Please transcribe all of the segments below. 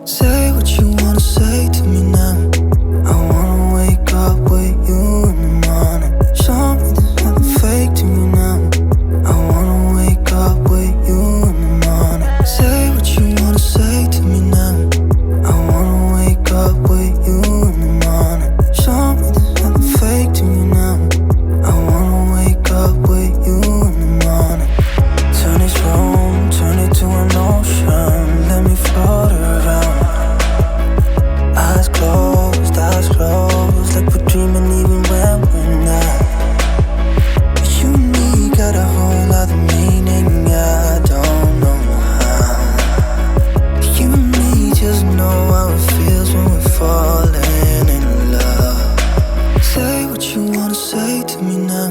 Say what you wanna say to me now. I wanna wake up with you in the morning. Show me there's nothing fake to me now. I wanna wake up with you in the morning. Say what you wanna say to me now. I wanna wake up with you in the morning. Show me there's nothing fake to me now. I wanna wake up with you in the morning. Turn this room, turn it to an ocean. Let me float around. Eyes closed, like we're dreaming even when we're not. You and me got a whole other meaning, I don't know how. You and me just know how it feels when we're falling in love. Say what you wanna say to me now.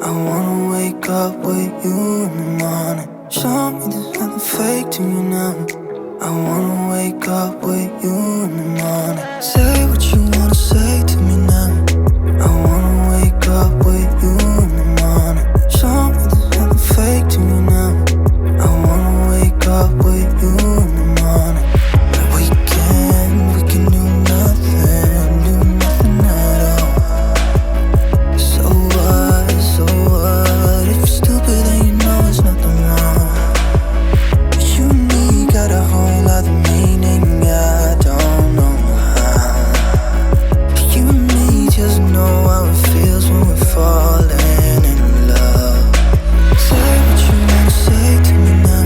I wanna wake up with you in the morning. Show me there's nothing fake to me now. I wanna wake up with you in the morning. Say what you wanna say to me now. I wanna wake up with you in the morning. Show me there's nothing fake to me now. I wanna wake up with you in the morning. We can do nothing at all. So what, if you're stupid then you know it's nothing wrong. You and me got a whole other meaning, I don't know how. You and me just know how it feels when we're falling in love. Say what you wanna say to me now.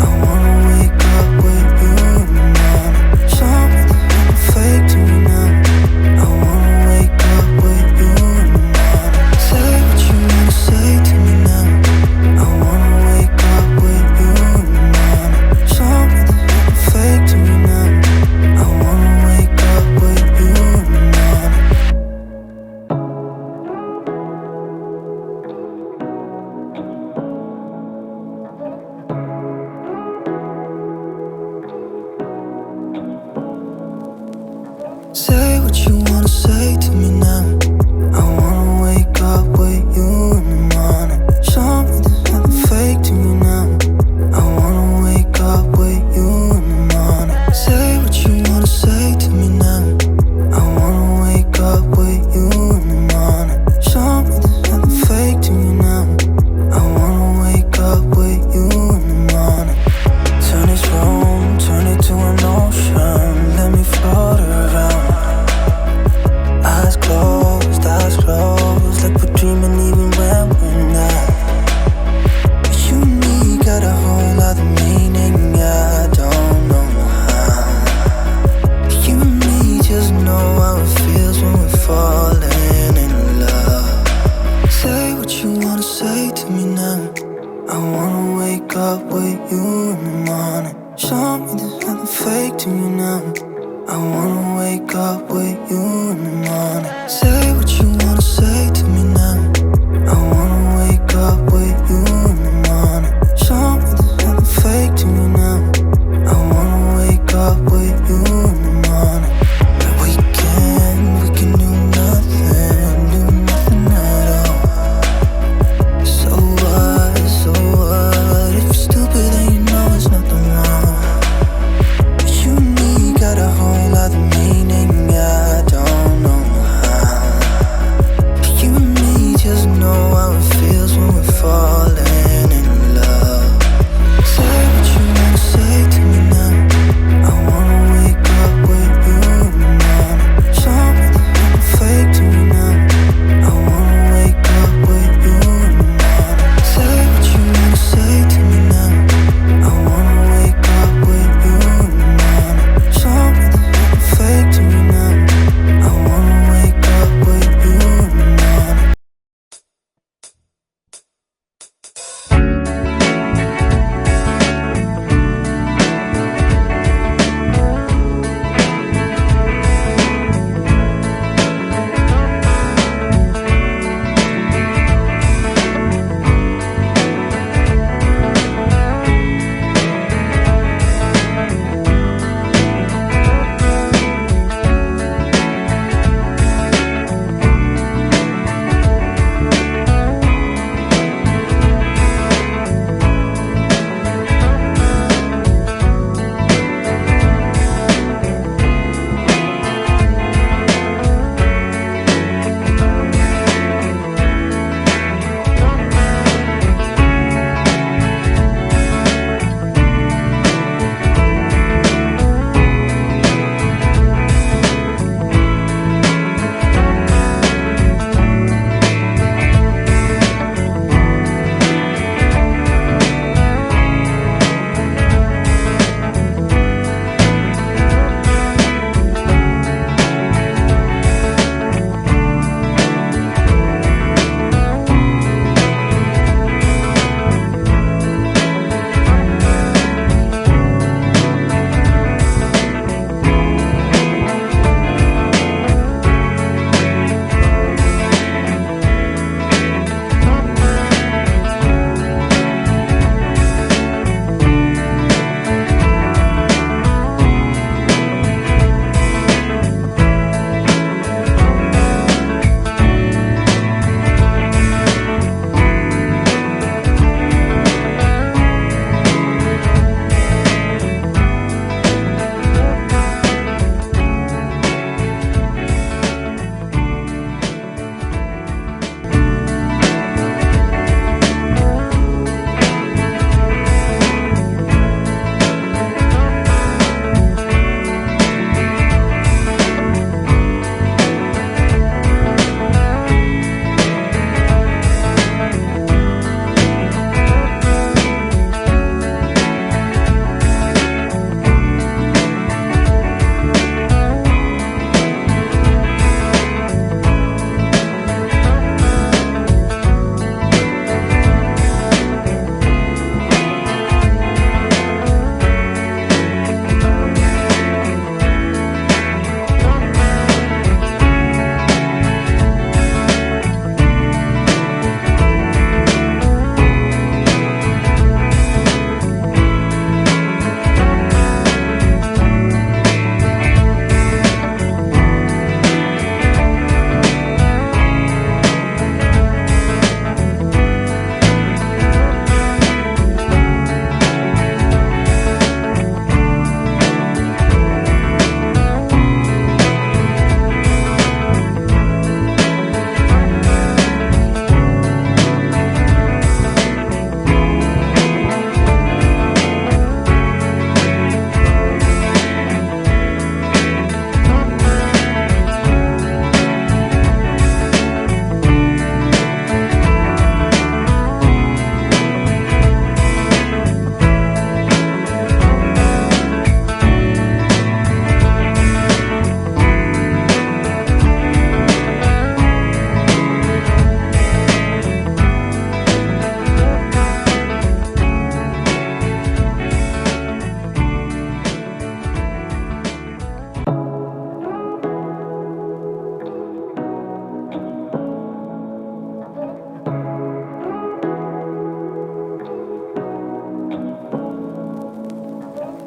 I wanna wake up with you in the morning. Show me there's nothing fake to me now. I wanna wake up with you in the morning. Say what you wanna say to me now. I wanna wake up with you in the morning. Show me there's nothing fake to me now. I wanna wake up with you in the morning. Say what you wanna say to me now. I wanna wake up with you in the morning. Show me there's nothing fake to me now. I wanna wake up with you in the morning. Say what you wanna say to me now. I wanna wake up with you in the morning. Show me there's nothing fake to me now. I wanna wake up with you in the morning. Turn this room, turn it to an ocean. Let me float around. Eyes closed, like we're dreaming even when we're not. You and me got a whole other meaning, I don't know how. You and me just know how it feels when we're falling in love. Say what you wanna say to me now. I wanna wake up with you in the morning. Show me there's nothing fake to me now. I wanna wake up with you in the morning. Say what you wanna say to me now. I wanna wake up with you in the morning. Show me there's nothing fake to me now. I wanna wake up with you in the morning. We can do nothing at all. So what, if you're stupid then you know it's nothing wrong. You and me got a whole other meaning, I don't know how.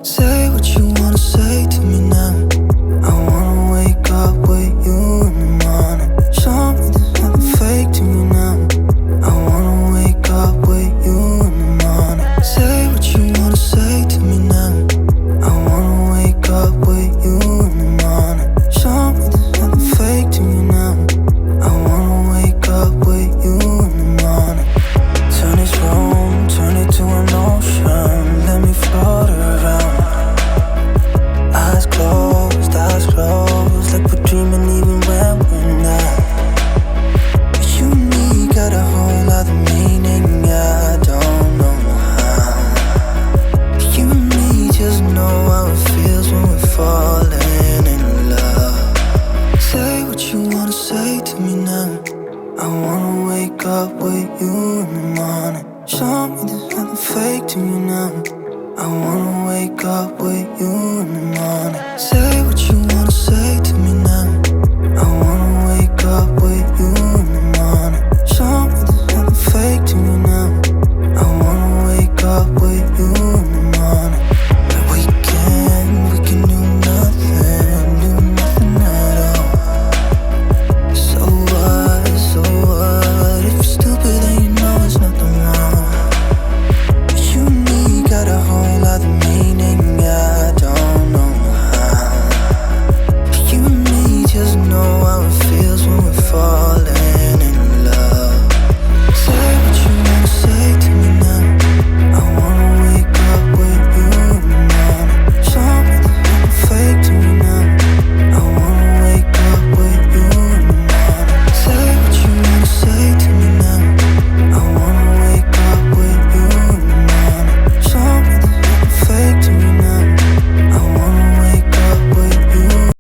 Say what you wanna say to me now. I wanna wake up with you in the morning. Show me there's nothing fake to me now. I wanna wake up with you in the morning. Say what you wanna say to me now. I wanna wake up with you in the morning. Show me there's nothing fake to me now. I wanna wake up with you in the morning. Turn this room, turn it to an ocean. Let me float around. Eyes closed, like we're dreaming even when we're not. You and me got a whole other meaning, I don't know how. You and me just know how it feels when we're falling in love. Say what you wanna say to me now. I wanna wake up with you in the morning. Show me there's nothing fake to me now. I wanna wake up with you in the morning. Say what you wanna say to me now. I wanna